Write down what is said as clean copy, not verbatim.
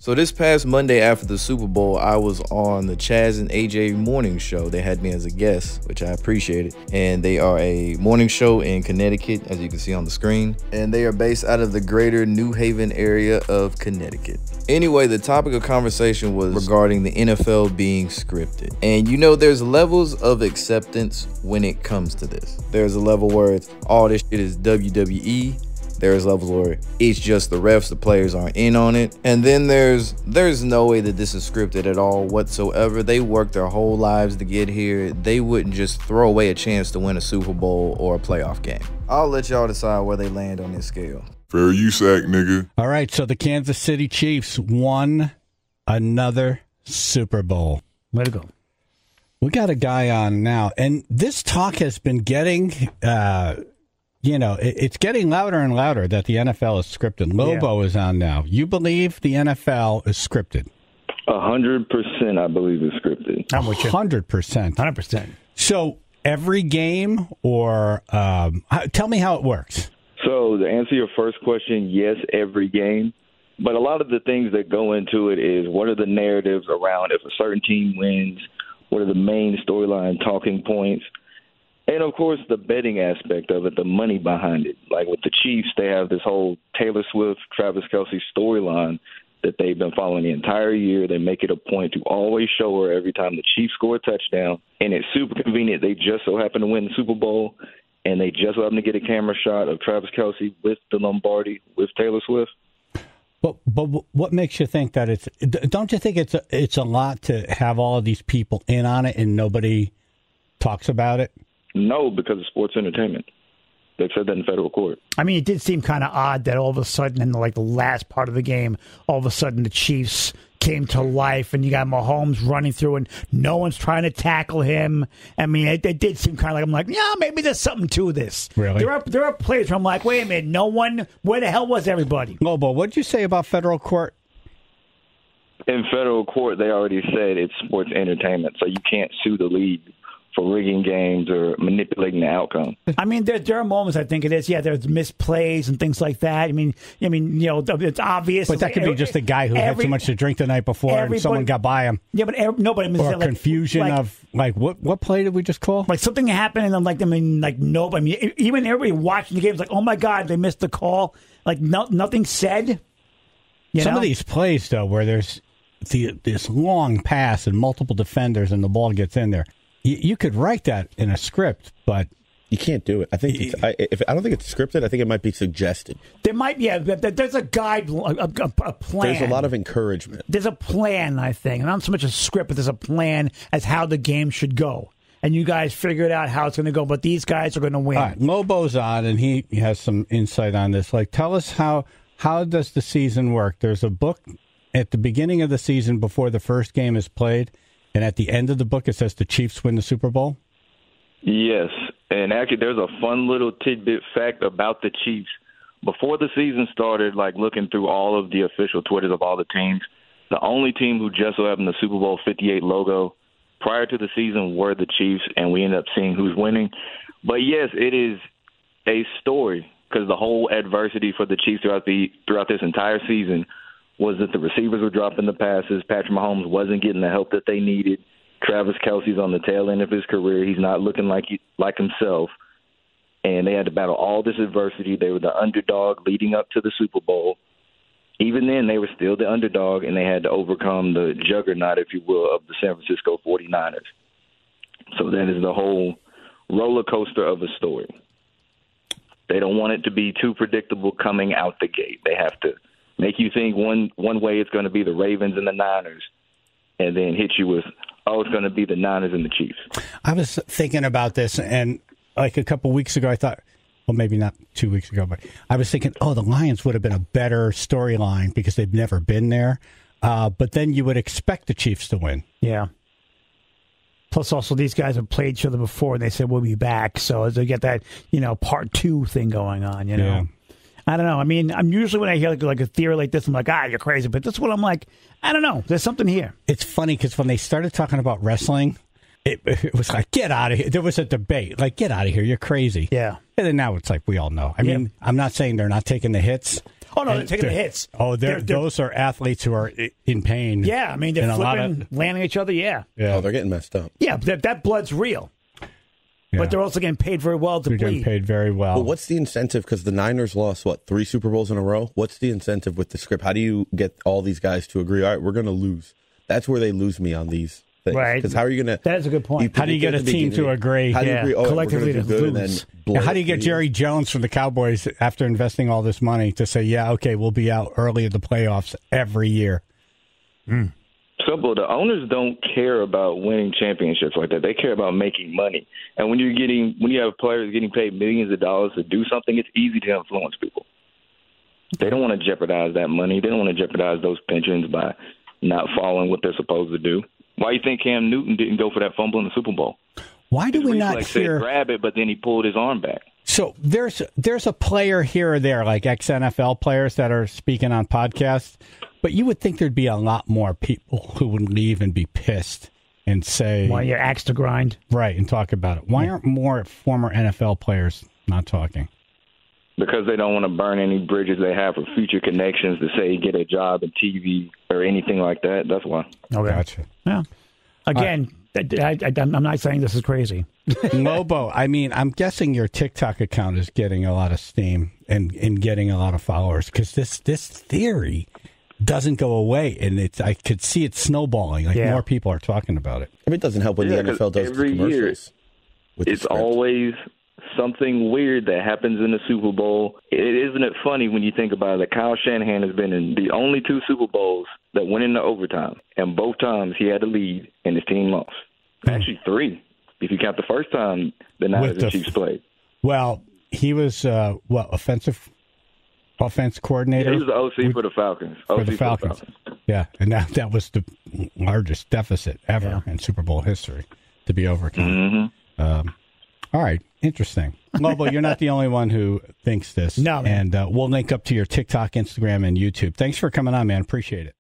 So this past Monday after the Super Bowl, I was on the Chaz and AJ morning show. They had me as a guest, which I appreciated. And they are a morning show in Connecticut, as you can see on the screen. And they are based out of the greater New Haven area of Connecticut. Anyway, the topic of conversation was regarding the NFL being scripted. And you know, there's levels of acceptance when it comes to this. There's a level where it's all this shit is WWE. There's levels where it's just the refs, the players aren't in on it. And then there's no way that this is scripted at all whatsoever. They worked their whole lives to get here. They wouldn't just throw away a chance to win a Super Bowl or a playoff game. I'll let y'all decide where they land on this scale. Fair use act, nigga. All right, so the Kansas City Chiefs won another Super Bowl. Way to go. We got a guy on now, and this talk has been getting... it's getting louder and louder that the NFL is scripted. Lobo is on now. You believe the NFL is scripted? 100%, I believe it's scripted. I'm with you. 100%. 100%. So every game, or tell me how it works. So to answer your first question, yes, every game. But a lot of the things that go into it is what are the narratives around if a certain team wins? What are the main storyline talking points? And, of course, the betting aspect of it, the money behind it. Like with the Chiefs, they have this whole Taylor Swift, Travis Kelce storyline that they've been following the entire year. They make it a point to always show her every time the Chiefs score a touchdown. And it's super convenient. They just so happen to win the Super Bowl, and they just so happen to get a camera shot of Travis Kelce with the Lombardi, with Taylor Swift. But what makes you think that it's... Don't you think it's a lot to have all of these people in on it and nobody talks about it? No, because of sports entertainment. They've said that in federal court. I mean, it did seem kind of odd that all of a sudden, in the last part of the game, all of a sudden the Chiefs came to life, and you got Mahomes running through, and no one's trying to tackle him. I mean, it did seem kind of like, I'm like, yeah, maybe there's something to this. Really? There are plays where I'm like, wait a minute, no one. Where the hell was everybody? Lobo, what'd you say about federal court? In federal court, they already said it's sports entertainment, so you can't sue the league for rigging games or manipulating the outcome. I mean, there are moments I think it is. Yeah, there's misplays and things like that. I mean, it's obvious. But that could be just a guy who had too much to drink the night before and someone got by him. Yeah, but nobody. Or confusion of what play did we just call? Like something happened, and I'm like, nobody. I mean, even everybody watching the game is like, oh my god, they missed the call. Like nothing said. Some of these plays though, where there's this long pass and multiple defenders, and the ball gets in there. You could write that in a script, but you can't do it. I think I don't think it's scripted. I think it might be suggested. There might be. There's a guide, a plan. There's a lot of encouragement. There's a plan, I think, and not so much a script, but there's a plan as how the game should go. And you guys figured out how it's going to go, but these guys are going to win. All right, Lobo's on, and he has some insight on this. Tell us how does the season work? There's a book at the beginning of the season before the first game is played. And at the end of the book, it says the Chiefs win the Super Bowl? Yes. And actually, there's a fun little tidbit fact about the Chiefs. Before the season started, looking through all of the official Twitters of all the teams, the only team who just so happened the Super Bowl 58 logo prior to the season were the Chiefs, and we ended up seeing who's winning. But, yes, it is a story because the whole adversity for the Chiefs throughout this entire season was that the receivers were dropping the passes. Patrick Mahomes wasn't getting the help that they needed. Travis Kelce's on the tail end of his career. He's not looking like himself. And they had to battle all this adversity. They were the underdog leading up to the Super Bowl. Even then, they were still the underdog, and they had to overcome the juggernaut, if you will, of the San Francisco 49ers. So that is the whole roller coaster of a story. They don't want it to be too predictable coming out the gate. They have to make you think one way it's going to be the Ravens and the Niners, and then hit you with, it's going to be the Niners and the Chiefs. I was thinking about this, and a couple weeks ago, I thought, well, maybe not 2 weeks ago, but I was thinking, the Lions would have been a better storyline because they've never been there. But then you would expect the Chiefs to win. Yeah. Plus, also, these guys have played each other before, and they said, we'll be back. So they get that, part two thing going on, Yeah. I don't know. I mean, I'm usually when I hear like a theory like this, I'm like, you're crazy. But this one, I'm like, I don't know. There's something here. It's funny because when they started talking about wrestling, it was like, get out of here. There was a debate, get out of here. You're crazy. Yeah. And then now it's like, we all know. I mean, I'm not saying they're not taking the hits, Oh, no, they're taking the hits. Oh, those are athletes who are in pain. Yeah, I mean, they're flipping, landing each other, yeah. Oh, they're getting messed up. Yeah, that blood's real. Yeah. But they're also getting paid very well to bleed. They're getting paid very well. Well, what's the incentive? Because the Niners lost, 3 Super Bowls in a row? What's the incentive with the script? How do you get all these guys to agree, all right, we're going to lose? That's where they lose me on these things. Right. Because how are you going to... That is a good point. How do you get a team to agree? How do you agree? Oh, collectively we're to good, lose. and then How do you get Jerry Jones from the Cowboys, after investing all this money, to say, yeah, okay, we'll be out early in the playoffs every year? Simple. The owners don't care about winning championships like that. They care about making money. And when you have players getting paid millions of dollars to do something, it's easy to influence people. They don't want to jeopardize that money. They don't want to jeopardize those pensions by not following what they're supposed to do. Why do you think Cam Newton didn't go for that fumble in the Super Bowl? Why do we not hear? Said grab it, but then he pulled his arm back. So there's a player here or there, like ex-NFL players that are speaking on podcasts, but you would think there'd be a lot more people who would leave and be pissed and say... Why your axe to grind? Right, and talk about it. Why aren't more former NFL players not talking? Because they don't want to burn any bridges they have for future connections to say get a job in TV or anything like that. That's why. Okay. Gotcha. Yeah. Again, I'm not saying this is crazy. Lobo, I mean, I'm guessing your TikTok account is getting a lot of steam and getting a lot of followers, because this theory doesn't go away, and I could see it snowballing. Like more people are talking about it. I mean, it doesn't help when the NFL does every commercials. Year, it's always something weird that happens in the Super Bowl. Isn't it funny when you think about it? Kyle Shanahan has been in the only 2 Super Bowls that went into overtime, and both times he had to lead and his team lost. Actually 3, if you count the first time the Niners and Chiefs played. Well, he was offense coordinator. Yeah, he was the OC for the Falcons. For the Falcons. Yeah, and that was the largest deficit ever in Super Bowl history to be overcome. Mm-hmm. All right, interesting. Lobo, you're not the only one who thinks this. No, man. And we'll link up to your TikTok, Instagram, and YouTube. Thanks for coming on, man. Appreciate it.